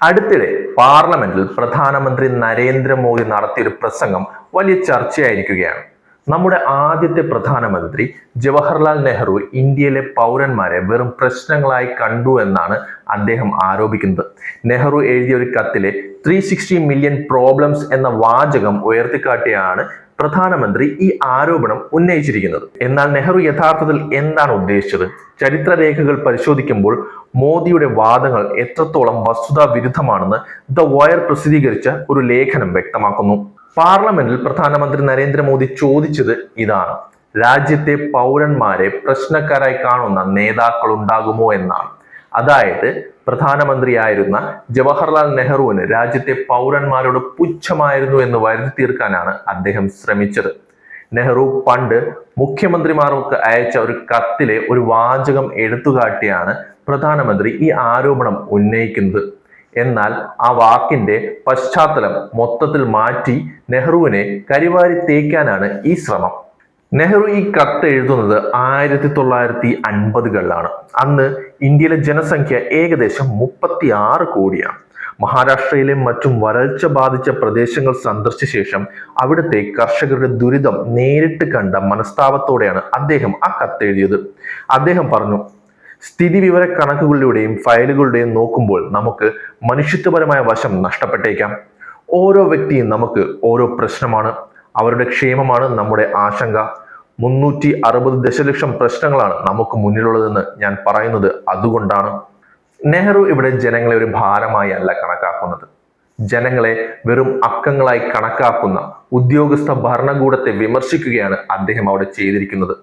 അടുത്തിടെ പാർലമെന്റിൽ പ്രധാനമന്ത്രി നരേന്ദ്രമോദി നടത്തിയൊരു പ്രസംഗം വലിയ ചർച്ചയായിരിക്കുകയാണ്. നമ്മുടെ ആദ്യത്തെ പ്രധാനമന്ത്രി ജവഹർലാൽ നെഹ്റു ഇന്ത്യയിലെ പൗരന്മാരെ വെറും പ്രശ്നങ്ങളായി കണ്ടു എന്നാണ് അദ്ദേഹം ആരോപിക്കുന്നത്. നെഹ്റു എഴുതിയ ഒരു കത്തിലെ 360 മില്യൺ പ്രോബ്ലംസ് എന്ന വാചകം ഉയർത്തിക്കാട്ടിയാണ് പ്രധാനമന്ത്രി ഈ ആരോപണം ഉന്നയിച്ചിരിക്കുന്നത്. എന്നാൽ നെഹ്റു യഥാർത്ഥത്തിൽ എന്താണ് ഉദ്ദേശിച്ചത്? ചരിത്രരേഖകൾ പരിശോധിക്കുമ്പോൾ മോദിയുടെ വാദങ്ങൾ എത്രത്തോളം വസ്തുതാ വിരുദ്ധമാണെന്ന് ദ വയർ പ്രസിദ്ധീകരിച്ച ഒരു ലേഖനം വ്യക്തമാക്കുന്നു. പാർലമെന്റിൽ പ്രധാനമന്ത്രി നരേന്ദ്രമോദി ചോദിച്ചത് ഇതാണ്: രാജ്യത്തെ പൗരന്മാരെ പ്രശ്നക്കാരായി കാണുന്ന നേതാക്കൾ ഉണ്ടാകുമോ എന്നാണ്. അതായത് പ്രധാനമന്ത്രിയായിരുന്ന ജവഹർലാൽ നെഹ്റുവിന് രാജ്യത്തെ പൗരന്മാരോട് പുച്ഛമായിരുന്നു എന്ന് വരുത്തി തീർക്കാനാണ് അദ്ദേഹം ശ്രമിച്ചത്. നെഹ്റു പണ്ട് മുഖ്യമന്ത്രിമാർക്ക് അയച്ച ഒരു കത്തിലെ ഒരു വാചകം എടുത്തുകാട്ടിയാണ് പ്രധാനമന്ത്രി ഈ ആരോപണം ഉന്നയിക്കുന്നത്. എന്നാൽ ആ വാക്കിന്റെ പശ്ചാത്തലം മൊത്തത്തിൽ മാറ്റി നെഹ്റുവിനെ കരിവാരി തേക്കാനാണ് ഈ ശ്രമം. നെഹ്റു ഈ കത്ത് എഴുതുന്നത് 1950കളിലാണ്. അന്ന് ഇന്ത്യയിലെ ജനസംഖ്യ ഏകദേശം 36 കോടിയാണ്. മഹാരാഷ്ട്രയിലെ മറ്റും വരൾച്ച ബാധിച്ച പ്രദേശങ്ങൾ സന്ദർശിച്ച ശേഷം അവിടുത്തെ കർഷകരുടെ ദുരിതം നേരിട്ട് കണ്ട മനസ്താപത്തോടെയാണ് അദ്ദേഹം ആ കത്ത് എഴുതിയത്. അദ്ദേഹം പറഞ്ഞു: സ്ഥിതിവിവര കണക്കുകളിലൂടെയും ഫയലുകളുടെയും നോക്കുമ്പോൾ നമുക്ക് മനുഷ്യത്വപരമായ വശം നഷ്ടപ്പെട്ടേക്കാം. ഓരോ വ്യക്തിയും നമുക്ക് ഓരോ പ്രശ്നമാണ്. അവരുടെ ക്ഷേമമാണ് നമ്മുടെ ആശങ്ക. 360 ദശലക്ഷം പ്രശ്നങ്ങളാണ് നമുക്ക് മുന്നിലുള്ളതെന്ന് ഞാൻ പറയുന്നത് അതുകൊണ്ടാണ്. നെഹ്റു ഇവിടെ ജനങ്ങളെ ഒരു ഭാരമായി അല്ല കണക്കാക്കുന്നത്. ജനങ്ങളെ വെറും അക്കങ്ങളായി കണക്കാക്കുന്ന ഉദ്യോഗസ്ഥ ഭരണകൂടത്തെ വിമർശിക്കുകയാണ് അദ്ദേഹം അവിടെ ചെയ്തിരിക്കുന്നത്.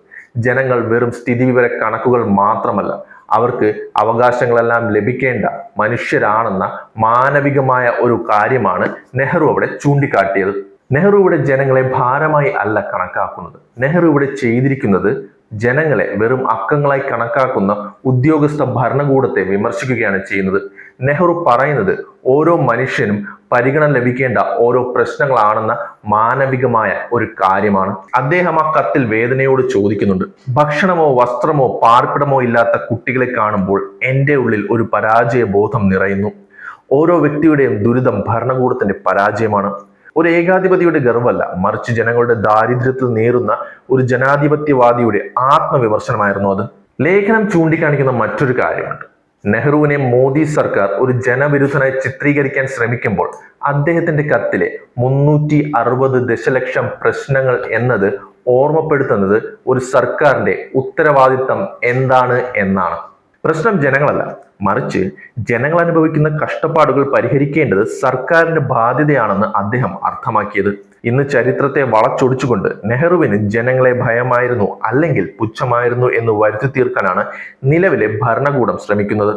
ജനങ്ങൾ വെറും സ്ഥിതിവിവര കണക്കുകൾ മാത്രമല്ല, അവർക്ക് അവകാശങ്ങളെല്ലാം ലഭിക്കേണ്ട മനുഷ്യരാണെന്ന മാനവികമായ ഒരു കാര്യമാണ് നെഹ്റു അവിടെ ചൂണ്ടിക്കാട്ടിയത്. നെഹ്റു ഇവിടെ ജനങ്ങളെ ഭാരമായി അല്ല കണക്കാക്കുന്നത്. നെഹ്റു ഇവിടെ ചെയ്തിരിക്കുന്നത് ജനങ്ങളെ വെറും അക്കങ്ങളായി കണക്കാക്കുന്ന ഉദ്യോഗസ്ഥ ഭരണകൂടത്തെ വിമർശിക്കുകയാണ് ചെയ്യുന്നത്. നെഹ്റു പറയുന്നത് ഓരോ മനുഷ്യനും പരിഗണന ലഭിക്കേണ്ട ഓരോ പ്രശ്നങ്ങളാണെന്ന മാനവികമായ ഒരു കാര്യമാണ്. അദ്ദേഹം ആ കത്തിൽ വേദനയോട് ചോദിക്കുന്നുണ്ട്: ഭക്ഷണമോ വസ്ത്രമോ പാർപ്പിടമോ ഇല്ലാത്ത കുട്ടികളെ കാണുമ്പോൾ എൻ്റെ ഉള്ളിൽ ഒരു പരാജയ ബോധം നിറയുന്നു. ഓരോ വ്യക്തിയുടെയും ദുരിതം ഭരണകൂടത്തിന്റെ പരാജയമാണ്. ഒരു ഏകാധിപതിയുടെ ഗർവമല്ല, മറിച്ച് ജനങ്ങളുടെ ദാരിദ്ര്യത്തിൽ നേരുന്ന ഒരു ജനാധിപത്യവാദിയുടെ ആത്മവിമർശനമായിരുന്നു അത്. ലേഖനം ചൂണ്ടിക്കാണിക്കുന്ന മറ്റൊരു കാര്യമുണ്ട്. നെഹ്റുവിനെ മോദി സർക്കാർ ഒരു ജനവിരുദ്ധനായി ചിത്രീകരിക്കാൻ ശ്രമിക്കുമ്പോൾ അദ്ദേഹത്തിന്റെ കത്തിലെ 360 ദശലക്ഷം പ്രശ്നങ്ങൾ എന്നത് ഓർമ്മപ്പെടുത്തുന്നത് ഒരു സർക്കാരിന്റെ ഉത്തരവാദിത്തം എന്താണ് എന്നാണ്. പ്രശ്നം ജനങ്ങളല്ല, മറിച്ച് ജനങ്ങൾ അനുഭവിക്കുന്ന കഷ്ടപ്പാടുകൾ പരിഹരിക്കേണ്ടത് സർക്കാരിന്റെ ബാധ്യതയാണെന്ന് അദ്ദേഹം അർത്ഥമാക്കിയത്. ഇന്ന് ചരിത്രത്തെ വളച്ചൊടിച്ചുകൊണ്ട് നെഹ്റുവിന് ജനങ്ങളെ ഭയമായിരുന്നു അല്ലെങ്കിൽ പുച്ഛമായിരുന്നു എന്ന് വരുത്തി തീർക്കാനാണ് നിലവിലെ ഭരണകൂടം ശ്രമിക്കുന്നത്.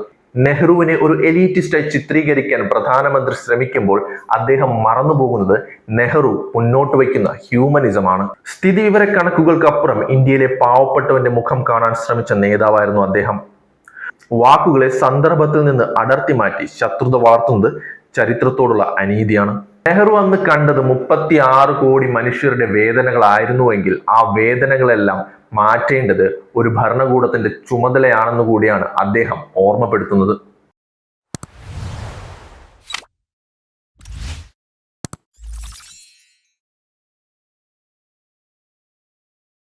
നെഹ്റുവിനെ ഒരു എലീറ്റിസ്റ്റായി ചിത്രീകരിക്കാൻ പ്രധാനമന്ത്രി ശ്രമിക്കുമ്പോൾ അദ്ദേഹം മറന്നുപോകുന്നത് നെഹ്റു മുന്നോട്ട് വയ്ക്കുന്ന ഹ്യൂമനിസമാണ്. സ്ഥിതിവിവര കണക്കുകൾക്കപ്പുറം ഇന്ത്യയിലെ പാവപ്പെട്ടവന്റെ മുഖം കാണാൻ ശ്രമിച്ച നേതാവായിരുന്നു അദ്ദേഹം. വാക്കുകളെ സന്ദർഭത്തിൽ നിന്ന് അടർത്തി മാറ്റി ശത്രുത വളർത്തുന്നത് ചരിത്രത്തോടുള്ള അനീതിയാണ്. നെഹ്റു അന്ന് കണ്ടത് 36 കോടി മനുഷ്യരുടെ വേദനകളായിരുന്നുവെങ്കിൽ ആ വേദനകളെല്ലാം മാറ്റേണ്ടത് ഒരു ഭരണകൂടത്തിന്റെ ചുമതലയാണെന്ന് കൂടിയാണ് അദ്ദേഹം ഓർമ്മപ്പെടുത്തുന്നത്.